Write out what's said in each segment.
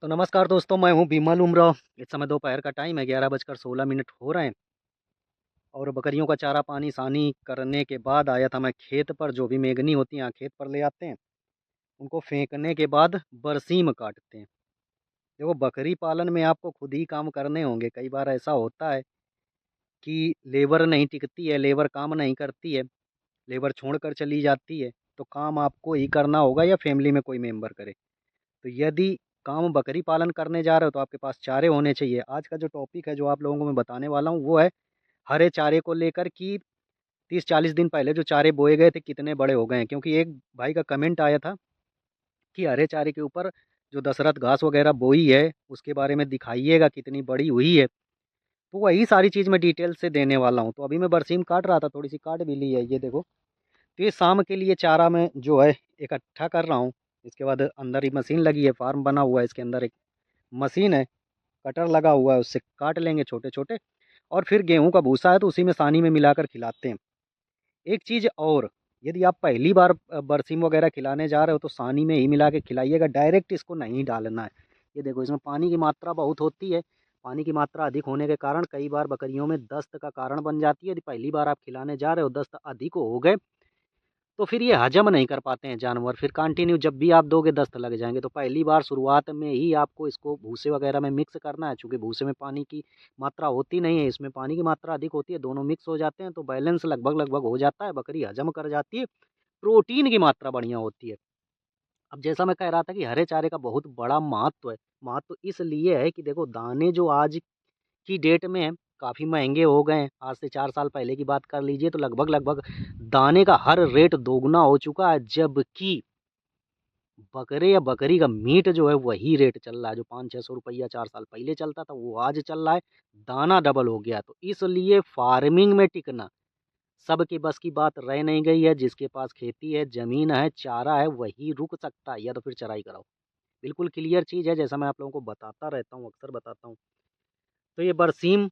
तो नमस्कार दोस्तों, मैं हूँ बिमल उमराव। इस समय दोपहर का टाइम है, 11:16 हो रहे हैं। और बकरियों का चारा पानी सानी करने के बाद आया था मैं खेत पर। जो भी मेगनी होती हैं यहाँ खेत पर ले आते हैं, उनको फेंकने के बाद बरसीम काटते हैं। देखो, बकरी पालन में आपको खुद ही काम करने होंगे। कई बार ऐसा होता है कि लेबर नहीं टिकती है, लेबर काम नहीं करती है, लेबर छोड़ कर चली जाती है, तो काम आपको ही करना होगा या फैमिली में कोई मेंबर करे। तो यदि काम बकरी पालन करने जा रहे हो तो आपके पास चारे होने चाहिए। आज का जो टॉपिक है जो आप लोगों को मैं बताने वाला हूँ वो है हरे चारे को लेकर कि 30-40 दिन पहले जो चारे बोए गए थे कितने बड़े हो गए हैं। क्योंकि एक भाई का कमेंट आया था कि हरे चारे के ऊपर जो दशरथ घास वगैरह बोई है उसके बारे में दिखाइएगा कितनी बड़ी हुई है। तो वही सारी चीज़ मैं डिटेल से देने वाला हूँ। तो अभी मैं बरसीम काट रहा था, थोड़ी सी काट भी ली है, ये देखो। तो ये शाम के लिए चारा मैं जो है इकट्ठा कर रहा हूँ। इसके बाद अंदर ही मशीन लगी है, फार्म बना हुआ है, इसके अंदर एक मशीन है, कटर लगा हुआ है, उससे काट लेंगे छोटे छोटे। और फिर गेहूं का भूसा है तो उसी में सानी में मिलाकर खिलाते हैं। एक चीज़ और, यदि आप पहली बार बरसीम वगैरह खिलाने जा रहे हो तो सानी में ही मिला के खिलाइएगा, डायरेक्ट इसको नहीं डालना है। ये देखो, इसमें पानी की मात्रा बहुत होती है। पानी की मात्रा अधिक होने के कारण कई बार बकरियों में दस्त का कारण बन जाती है। यदि पहली बार आप खिलाने जा रहे हो, दस्त अधिक हो गए तो फिर ये हजम नहीं कर पाते हैं जानवर, फिर कंटिन्यू जब भी आप दोगे दस्त लग जाएंगे। तो पहली बार शुरुआत में ही आपको इसको भूसे वगैरह में मिक्स करना है। चूँकि भूसे में पानी की मात्रा होती नहीं है, इसमें पानी की मात्रा अधिक होती है, दोनों मिक्स हो जाते हैं तो बैलेंस लगभग लगभग हो जाता है, बकरी हजम कर जाती है, प्रोटीन की मात्रा बढ़िया होती है। अब जैसा मैं कह रहा था कि हरे चारे का बहुत बड़ा महत्व है। महत्व इसलिए है कि देखो, दाने जो आज की डेट में काफ़ी महंगे हो गए हैं। आज से 4 साल पहले की बात कर लीजिए तो लगभग लगभग दाने का हर रेट दोगुना हो चुका है। जबकि बकरे या बकरी का मीट जो है वही रेट चल रहा है, जो 500-600 रुपया 4 साल पहले चलता था वो आज चल रहा है। दाना डबल हो गया। तो इसलिए फार्मिंग में टिकना सबके बस की बात रह नहीं गई है। जिसके पास खेती है, ज़मीन है, चारा है, वही रुक सकता है, या तो फिर चराई कराओ। बिल्कुल क्लियर चीज़ है, जैसा मैं आप लोगों को बताता रहता हूँ, अक्सर बताता हूँ। तो ये बरसीम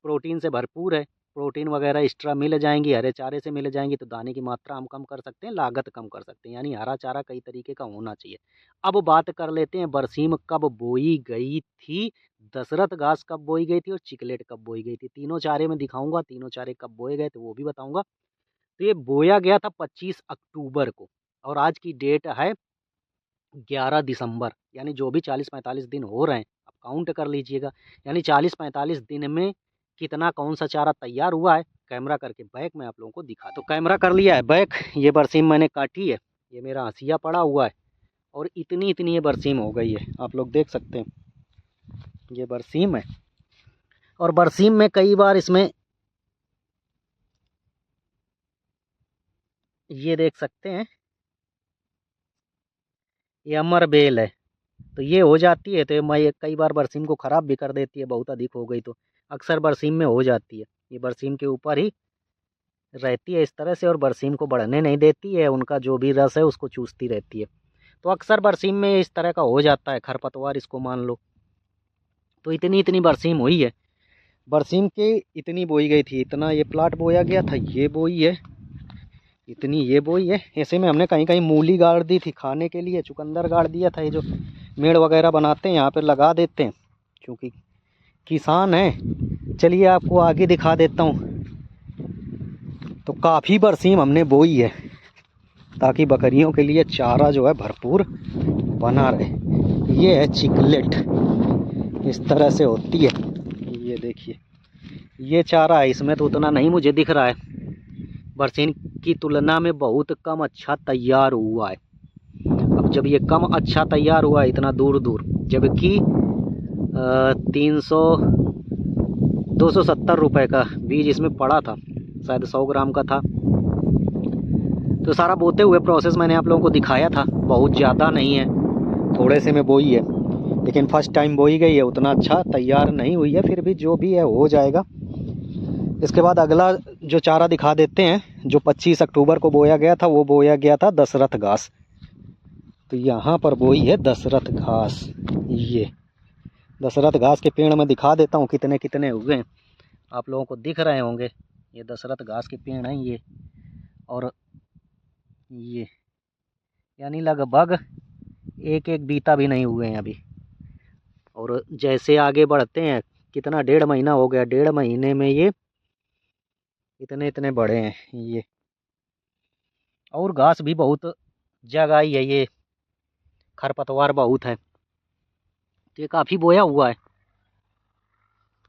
प्रोटीन से भरपूर है। प्रोटीन वगैरह एक्स्ट्रा मिल जाएंगी, हरे चारे से मिल जाएंगी, तो दाने की मात्रा हम कम कर सकते हैं, लागत कम कर सकते हैं। यानी हरा चारा कई तरीके का होना चाहिए। अब बात कर लेते हैं बरसीम कब बोई गई थी, दशरथ घास कब बोई गई थी और चिकलेट कब बोई गई थी। तीनों चारे में दिखाऊंगा, तीनों चारे कब बोए गए थे वो भी बताऊंगा। तो ये बोया गया था 25 अक्टूबर को और आज की डेट है 11 दिसंबर। यानी जो भी 40-45 दिन हो रहे हैं आप काउंट कर लीजिएगा। यानी 40-45 दिन में कितना कौन सा चारा तैयार हुआ है, कैमरा करके बैक में आप लोगों को दिखा। तो कैमरा कर लिया है बैक, ये बरसीम मैंने काटी है, ये मेरा हंसिया पड़ा हुआ है और इतनी इतनी ये बरसीम हो गई है, आप लोग देख सकते हैं। ये बरसीम है और बरसीम में कई बार इसमें ये देख सकते हैं, ये अमर बेल है। तो ये हो जाती है, तो मैं कई बार बरसीम को ख़राब भी कर देती है, बहुत अधिक हो गई तो अक्सर बरसीम में हो जाती है। ये बरसीम के ऊपर ही रहती है इस तरह से और बरसीम को बढ़ने नहीं देती है, उनका जो भी रस है उसको चूसती रहती है। तो अक्सर बरसीम में इस तरह का हो जाता है, खरपतवार इसको मान लो। तो इतनी इतनी बरसीम हुई है, बरसीम के इतनी बोई गई थी, इतना ये प्लाट बोया गया था, ये बोई है, इतनी ये बोई है। ऐसे में हमने कहीं कहीं मूली गाड़ दी थी खाने के लिए, चुकंदर गाड़ दिया था, ये जो मेड़ वगैरह बनाते हैं यहाँ पर लगा देते हैं क्योंकि किसान है। चलिए आपको आगे दिखा देता हूँ। तो काफ़ी बरसीम हमने बोई है ताकि बकरियों के लिए चारा जो है भरपूर बना रहे। ये है चिकलेट, इस तरह से होती है। ये देखिए, ये चारा है, इसमें तो उतना नहीं मुझे दिख रहा है, बरसीम की तुलना में बहुत कम अच्छा तैयार हुआ है। अब जब ये कम अच्छा तैयार हुआ है इतना दूर दूर, जबकि 270 रुपये का बीज इसमें पड़ा था, शायद 100 ग्राम का था। तो सारा बोते हुए प्रोसेस मैंने आप लोगों को दिखाया था, बहुत ज़्यादा नहीं है, थोड़े से में बोई है, लेकिन फर्स्ट टाइम बोई गई है, उतना अच्छा तैयार नहीं हुई है, फिर भी जो भी है हो जाएगा। इसके बाद अगला जो चारा दिखा देते हैं, जो 25 अक्टूबर को बोया गया था, वो बोया गया था दशरथ घास। तो यहाँ पर बोई है दशरथ घास। ये दशरथ घास के पेड़ में दिखा देता हूँ कितने कितने हुए हैं, आप लोगों को दिख रहे होंगे। ये दशरथ घास के पेड़ हैं ये, और ये यानी लगभग एक एक बीता भी नहीं हुए हैं अभी। और जैसे आगे बढ़ते हैं, कितना 1.5 महीना हो गया, 1.5 महीने में ये इतने इतने बड़े हैं ये। और घास भी बहुत जगह आई है, ये खरपतवार बहुत है, तो ये काफ़ी बोया हुआ है।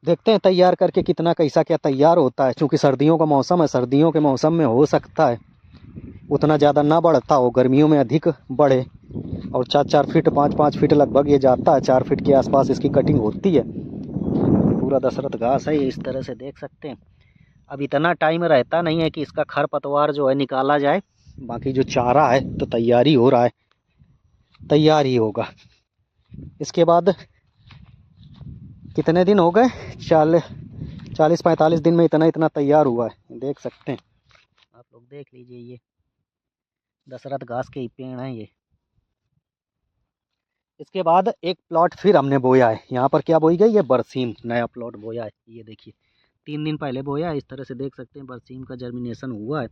देखते हैं तैयार करके कितना कैसा क्या तैयार होता है, क्योंकि सर्दियों का मौसम है, सर्दियों के मौसम में हो सकता है उतना ज़्यादा ना बढ़ता हो, गर्मियों में अधिक बढ़े। और 4-4 फीट 5-5 फीट लगभग ये जाता है, 4 फीट के आसपास इसकी कटिंग होती है। पूरा दशरथ घास है, इस तरह से देख सकते हैं। अब इतना टाइम रहता नहीं है कि इसका खरपतवार जो है निकाला जाए, बाकी जो चारा है तो तैयारी हो रहा है, तैयार ही होगा। इसके बाद कितने दिन हो गए, 40-45 दिन में इतना इतना तैयार हुआ है, देख सकते हैं आप लोग। देख लीजिए, ये दशरथ घास के ही पेड़ हैं ये। इसके बाद एक प्लॉट फिर हमने बोया है, यहाँ पर क्या बोई गई है, बरसीम, नया प्लॉट बोया है। ये देखिए 3 दिन पहले बोया है, इस तरह से देख सकते हैं बरसीम का जर्मिनेशन हुआ है।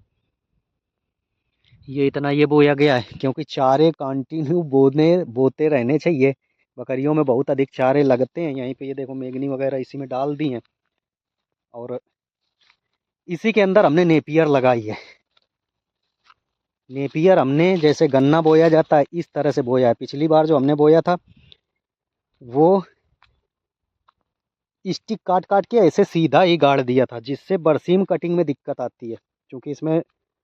ये इतना ये बोया गया है क्योंकि चारे कंटिन्यू बोते रहने चाहिए। बकरियों में बहुत अधिक चारे लगते हैं। यहीं पे ये देखो मेगनी वगैरह इसी में डाल दी हैं, और इसी के अंदर हमने नेपियर लगाई है। नेपियर हमने जैसे गन्ना बोया जाता है इस तरह से बोया है। पिछली बार जो हमने बोया था वो स्टिक काट काट के ऐसे सीधा ही गाड़ दिया था, जिससे बरसीम कटिंग में दिक्कत आती है, क्योंकि इसमें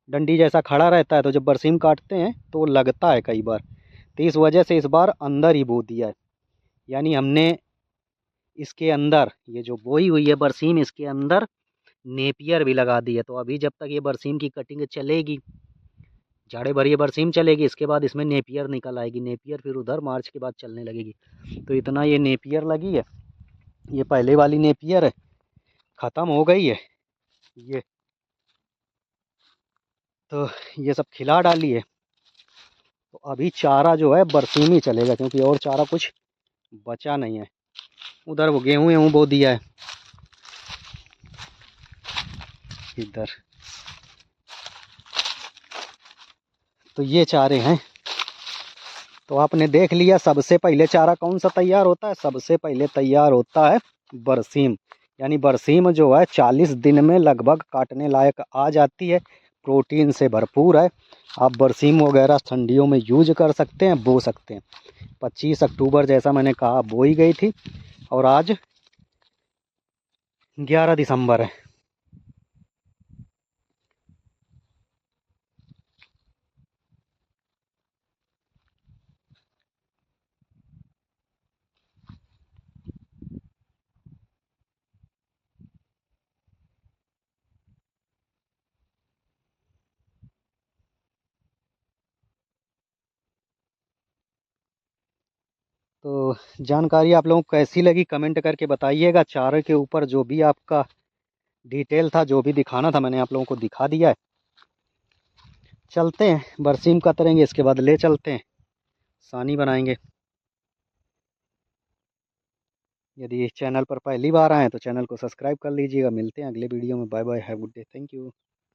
डंडी जैसा खड़ा रहता है, तो जब बरसीम काटते हैं तो लगता है कई बार। तो इस वजह से इस बार अंदर ही बो दिया है, यानी हमने इसके अंदर ये जो बोई हुई है बरसीम, इसके अंदर नेपियर भी लगा दी है। तो अभी जब तक ये बरसीम की कटिंग चलेगी, जाड़े भर ये बरसीम चलेगी, इसके बाद इसमें नेपियर निकल आएगी। नेपियर फिर उधर मार्च के बाद चलने लगेगी। तो इतना ये नेपियर लगी है, ये पहले वाली नेपियर है, ख़त्म हो गई है ये। तो ये सब खिला डाली है, तो अभी चारा जो है बरसीम ही चलेगा, क्योंकि और चारा कुछ बचा नहीं है। उधर वो गेहूँ वेहूँ बो दिया है इधर। तो ये चारे हैं। तो आपने देख लिया सबसे पहले चारा कौन सा तैयार होता है। सबसे पहले तैयार होता है बरसीम, यानी बरसीम जो है 40 दिन में लगभग काटने लायक आ जाती है। प्रोटीन से भरपूर है। आप बरसीम वगैरह ठंडियों में यूज कर सकते हैं, बो सकते हैं। 25 अक्टूबर जैसा मैंने कहा बोई गई थी, और आज 11 दिसंबर है। तो जानकारी आप लोगों को कैसी लगी कमेंट करके बताइएगा। चारे के ऊपर जो भी आपका डिटेल था, जो भी दिखाना था, मैंने आप लोगों को दिखा दिया है। चलते हैं बरसीम कतरेंगे, इसके बाद ले चलते हैं सानी बनाएंगे। यदि इस चैनल पर पहली बार आए तो चैनल को सब्सक्राइब कर लीजिएगा। मिलते हैं अगले वीडियो में। Bye bye, have good day, thank you.